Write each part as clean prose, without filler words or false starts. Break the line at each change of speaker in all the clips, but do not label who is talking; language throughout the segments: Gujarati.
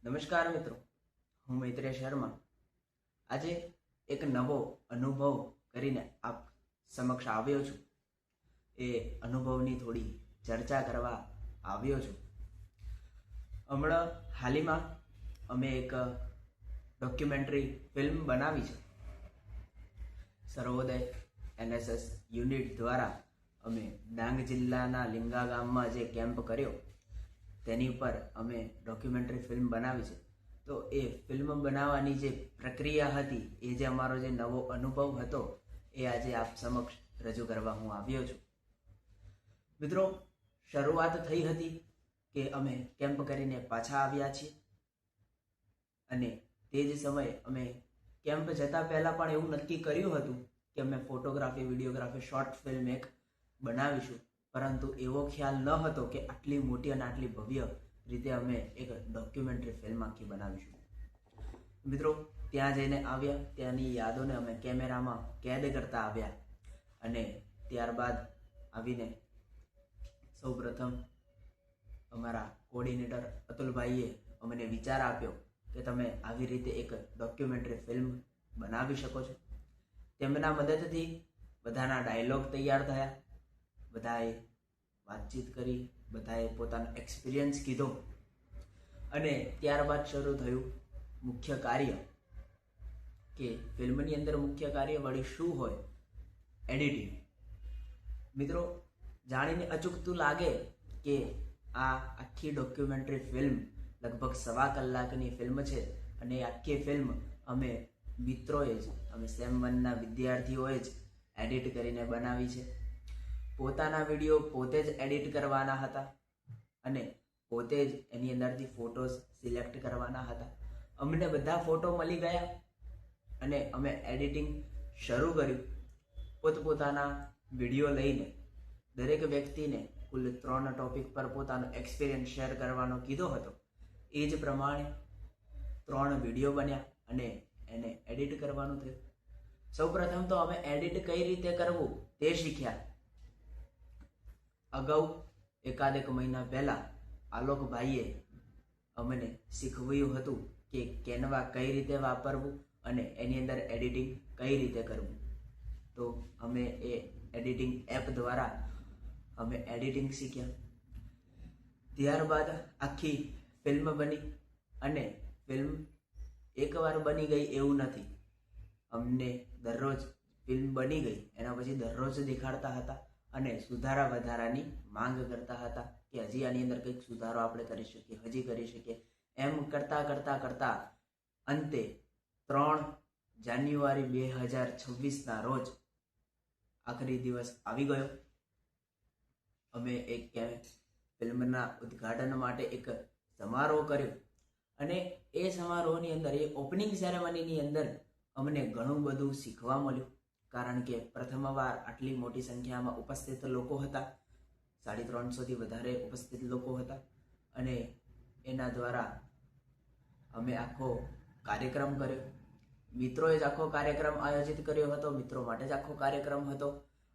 નમસ્કાર મિત્રો, હું મૈત્રેય શર્મા આજે એક નવો અનુભવ કરીને આપ સમક્ષ આવ્યો છું. એ અનુભવની થોડી ચર્ચા કરવા આવ્યો છું. હમણાં હાલમાં અમે એક ડોક્યુમેન્ટરી ફિલ્મ બનાવી છે. સર્વોદય NSS યુનિટ દ્વારા અમે ડાંગ જિલ્લાના લિંગા ગામમાં જે કેમ્પ કર્યો તેની ઉપર અમે ડોક્યુમેન્ટરી ફિલ્મ બનાવી છે. તો એ ફિલ્મ બનાવવાની જે પ્રક્રિયા હતી, એ જે અમારો જે નવો અનુભવ હતો, એ આજે આપ સમક્ષ રજૂ કરવા હું આવ્યો છું. મિત્રો, શરૂઆત થઈ હતી કે અમે કેમ્પ કરીને પાછા આવ્યા છીએ અને તે જ સમયે અમે કેમ્પ જતા પહેલાં પણ એવું નક્કી કર્યું હતું કે અમે ફોટોગ્રાફી, વિડીયોગ્રાફી, શોર્ટ ફિલ્મ એક બનાવીશું. પરંતુ એવો ખ્યાલ ન હતો કે આટલી મોટી અને આટલી ભવ્ય રીતે અમે એક ડોક્યુમેન્ટરી ફિલ્મ આખી બનાવીશું. મિત્રો, ત્યાં જઈને આવ્યા, ત્યાંની યાદોને અમે કેમેરામાં કેદ કરતા આવ્યા અને ત્યારબાદ આવીને સૌપ્રથમ અમારા કોર્ડિનેટર અતુલભાઈએ અમને વિચાર આપ્યો કે તમે આવી રીતે એક ડોક્યુમેન્ટરી ફિલ્મ બનાવી શકો છો. તેમના મદદથી બધાના ડાયલોગ તૈયાર થયા, બધાએ વાતચીત કરી, બધાએ પોતાનો એક્સપિરિયન્સ કીધો અને ત્યારબાદ શરૂ થયું મુખ્ય કાર્ય. કે ફિલ્મની અંદર મુખ્ય કાર્ય વળી શું હોય? એડિટિંગ. મિત્રો, જાણીને અચૂકતું લાગે કે આ આખી ડોક્યુમેન્ટરી ફિલ્મ લગભગ 1.25 કલાકની ફિલ્મ છે અને એ આખી ફિલ્મ અમે મિત્રોએ જ, અમે સેમ 1ના વિદ્યાર્થીઓએ જ એડિટ કરીને બનાવી છે. પોતાના વિડીયો પોતે જ એડિટ કરવાના હતા અને પોતે જ એની અંદરથી ફોટોઝ સિલેક્ટ કરવાના હતા. અમને બધા ફોટો મળી ગયા અને અમે એડિટિંગ શરૂ કર્યું. પોતપોતાના વિડીયો લઈને દરેક વ્યક્તિને કુલ 3 ટોપિક પર પોતાનો એક્સપિરિયન્સ શેર કરવાનો કીધો હતો. એ જ પ્રમાણે 3 વિડીયો બન્યા અને એને એડિટ કરવાનું થયું. સૌપ્રથમ તો અમે એડિટ કઈ રીતે કરવું તે શીખ્યા. અગાઉ એકાદેક મહિના પહેલા આલોકભાઈએ અમને શીખવ્યું હતું કે કેનવા કઈ રીતે વાપરવું અને એની અંદર એડિટિંગ કઈ રીતે કરવું. તો અમે એ એડિટિંગ એપ દ્વારા અમે એડિટિંગ શીખ્યા. ત્યારબાદ આખી ફિલ્મ બની અને ફિલ્મ એકવાર બની ગઈ એવું નથી. અમને દરરોજ ફિલ્મ બની ગઈ એના પછી દરરોજ દેખાડતા હતા અને સુધારા વધારાની માંગ કરતા હતા કે હજી આની અંદર કંઈક સુધારો આપણે કરી શકીએ, હજી કરી શકીએ. એમ કરતા અંતે 3 જાન્યુઆરી 2026ના રોજ આખરી દિવસ આવી ગયો. અમે એક ફિલ્મના ઉદ્ઘાટન માટે એક સમારોહ કર્યો અને એ સમારોહની અંદર, એ ઓપનિંગ સેરેમનીની અંદર અમને ઘણું બધું શીખવા મળ્યું. કારણ કે પ્રથમવાર આટલી મોટી સંખ્યામાં ઉપસ્થિત લોકો હતા. 350થી વધારે ઉપસ્થિત લોકો હતા અને એના દ્વારા અમે આખો કાર્યક્રમ કર્યો. મિત્રોએ જ આખો કાર્યક્રમ આયોજિત કર્યો હતો, મિત્રો માટે જ આખો કાર્યક્રમ હતો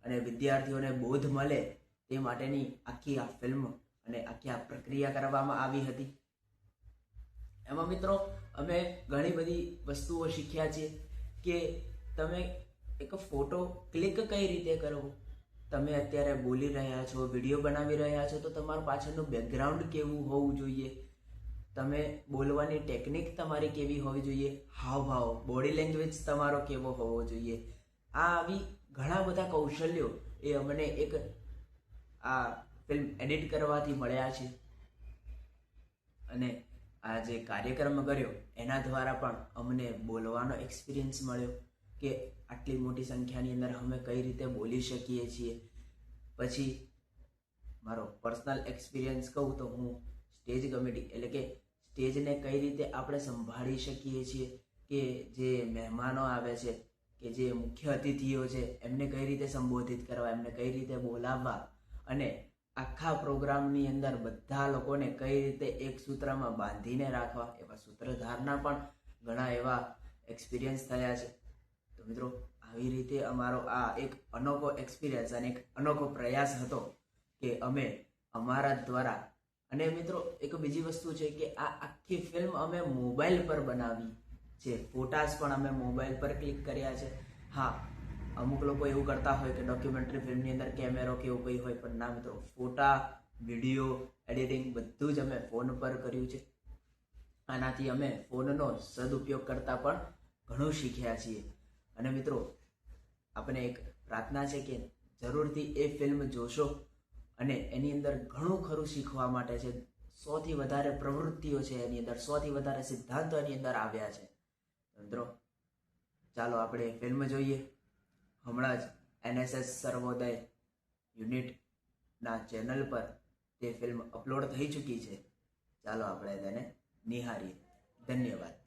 અને વિદ્યાર્થીઓને બોધ મળે તે માટેની આખી આ ફિલ્મ અને આખી આ પ્રક્રિયા કરવામાં આવી હતી. એમાં મિત્રો અમે ઘણી બધી વસ્તુઓ શીખ્યા છે કે તમે એક ફોટો ક્લિક કઈ રીતે કરવો. તમે અત્યારે બોલી રહ્યા છો, વિડીયો બનાવી રહ્યા છો, તો તમારું પાછળનું બેકગ્રાઉન્ડ કેવું હોવું જોઈએ, તમે બોલવાની ટેકનિક તમારી કેવી હોવી જોઈએ, હાવભાવ, બોડી લેંગ્વેજ તમારો કેવો હોવો જોઈએ. આ આવી ઘણા બધા કૌશલ્યો એ અમને એક આ ફિલ્મ એડિટ કરવાથી મળ્યા છે. અને આ જે કાર્યક્રમ કર્યો એના દ્વારા પણ અમને બોલવાનો એક્સપિરિયન્સ મળ્યો કે આટલી મોટી સંખ્યાની અંદર અમે કઈ રીતે બોલી શકીએ છીએ. પછી મારો પર્સનલ એક્સપિરિયન્સ કહું તો હું સ્ટેજ કમિટી એટલે કે સ્ટેજને કઈ રીતે આપણે સંભાળી શકીએ છીએ, કે જે મહેમાનો આવે છે, કે જે મુખ્ય અતિથિઓ છે, એમને કઈ રીતે સંબોધિત કરવા, એમને કઈ રીતે બોલાવવા અને આખા પ્રોગ્રામની અંદર બધા લોકોને કઈ રીતે એક સૂત્રમાં બાંધીને રાખવા, એવા સૂત્રધારના પણ ઘણા એવા એક્સપિરિયન્સ થયા છે. તો મિત્રો, આવી રીતે અમારો આ એક અનોખો એક્સપિરિયન્સ અને એક અનોખો પ્રયાસ હતો કે અમે અમારા દ્વારા અને મિત્રો એક બીજી વસ્તુ છે કે આ આખી ફિલ્મ અમે મોબાઈલ પર બનાવી છે. ફોટાસ પણ અમે મોબાઈલ પર ક્લિક કર્યા છે. હા, અમુક લોકો એવું કરતા હોય કે ડોક્યુમેન્ટરી ફિલ્મની અંદર કેમેરો કે એવું કંઈ હોય, પણ ના મિત્રો, ફોટા, વિડીયો, એડિટિંગ બધું જ અમે ફોન પર કર્યું છે. આનાથી અમે ફોનનો સદુપયોગ કરતા પણ ઘણું શીખ્યા છીએ. અને મિત્રો, આપણે એક પ્રાર્થના છે કે જરૂરથી એ ફિલ્મ જોશો અને એની અંદર ઘણું ખરું શીખવા માટે છે. 100થી વધારે પ્રવૃત્તિઓ છે એની અંદર, 100થી વધારે સિદ્ધાંતો એની અંદર આવ્યા છે. મિત્રો, ચાલો આપણે ફિલ્મ જોઈએ. હમણાં જ NSS સર્વોદય યુનિટના ચેનલ પર તે ફિલ્મ અપલોડ થઈ ચૂકી છે. ચાલો આપણે તેને નિહાળીએ. ધન્યવાદ.